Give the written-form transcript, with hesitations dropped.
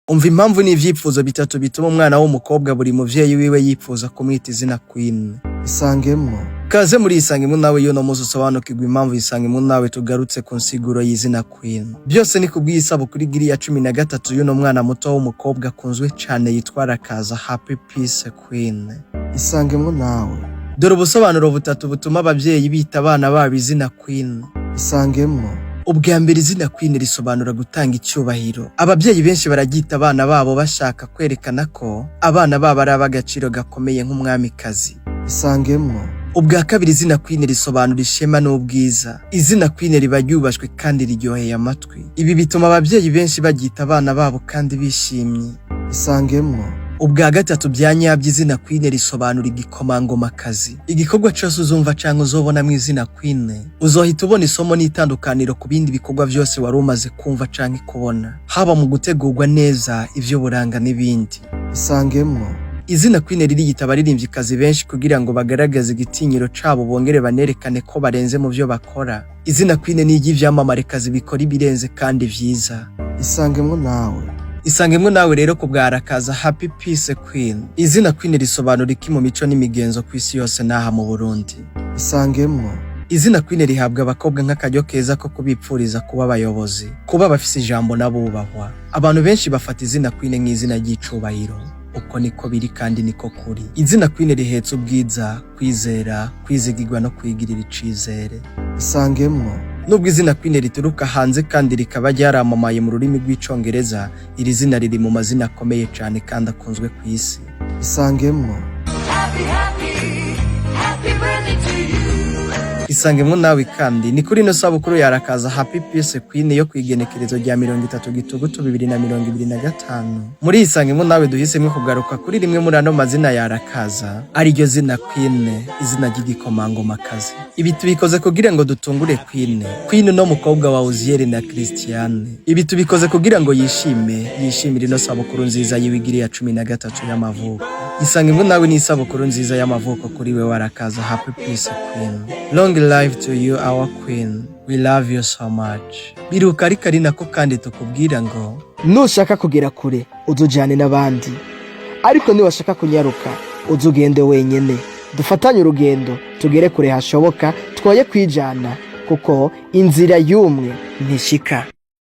Umva impamvu n'ivyifuzo bitatu bituma umwana w'umukobwa buri muvyeyi wiwe yifuza kumwita izina Queen. Isangemwo. Kaze muri Isangemwo nawe yo no muzi usobanukirwa impamvu Isangemwo nawe tugarutse ku nsiguro y'izina Queen. Byose ni kubw'isabukuru igiri ya 13 y'uno mwana muto w'umukobwa akunzwe cane yitwa Arakaza Happy Peace Queen. Isangemwo nawe. Dore ubusobanuro butatu butuma abavyeyi bita abana babo izina Queen. Isangemwo. Ubwa mbere izina Queen risobanura gutanga icyubahiro. Abavyeyi benshi baragita abana babo bashaka kwerekana ko abana babo ari ab'agaciro gakomeye nk'umwamikazi. Isangemwo. Ubwa kabiri izina Queen risobanura ishema n'ubwiza. Izina Queen riba ryubashwe kandi riryoheye amatwi. Ibi bituma abavyeyi benshi bagita abana babo kandi bishimye. Isangemwo. Ubwa gatatu byanyabye izina Queen risobanura igikomangomakazi. Igikorwa cyose uzumva canke uzobona mu izina Queen, uzohita ubona isomo n'itandukaniro ku bindi bikorwa byose wari umaze kumva canke kubona, haba mu gutegurwa neza, ivyo buranga n'ibindi. Isangemwo. Izina Queen ririyita abaririmvyikazi benshi kugira ngo bagaragaze igitinyiro cabo bongere banerekane ko barenze mu vyo bakora. Izina Queen ni iry'ivyamarekazi bikora ibirenze kandi vyiza. Isangemwo nawe. Isangemwo nawe rero ku bwa Arakaza Happy Peace Queen. Izina Queen risobanura iki mu mico n'imigenzo kw'isi yose naha mu Burundi. Isangemwo. Izina Queen rihabwa abakobwa nk'akaryo keza ko kubipfuriza kuba abayobozi, kuba bafise ijambo n'abubahwa. Abantu benshi bafata izina Queen nk'izina ry'icubahiro. Uko niko biri kandi niko kuri. Izina Queen rihetse ubwiza, kwizera, kwizigirwa no kwigirira icizere. Isangemwo. Nubwo izina Queen rituruka hanze kandi rikaba ryaramamaye mu rurimi rw'icongereza, iri zina riri mu mazina akomeye cyane kandi akunzwe ku isi. Isangemwo. Isangemwo nawe kandi ni kuri no sabukuru ya Arakaza Happy Peace Queen yo kwigenekerezo rya 30 Gitugutu 2025. Muri Isangemwo nawe duhisemwe kugaruka kuri rimwe muri ano mazina ya Arakaza, ari ryo zina Queen, izina ry'igikomangomakazi. Ibi tubikoze kugira ngo dutungure Queen no mukobwa wa Uziel na Christiane. Ibi tubikoze kugira ngo yishimire no sabukuru nziza y'ibigiri ya 13 y'amavuko. Isangemwo nawe ni isabukuru nziza y'amavuko kuri we Arakaza Happy Peace Queen. Long life to you, our Queen. We love you so much. Biruka ari nako kandi tukubwira ngo nushaka kugera kure uzujane n'abandi, ariko niwashaka kunyaruka uzugende wenyene. Dufatanye urugendo tugere kure hashoboka, twoye kwijana kuko inzira y'umwe ntishika.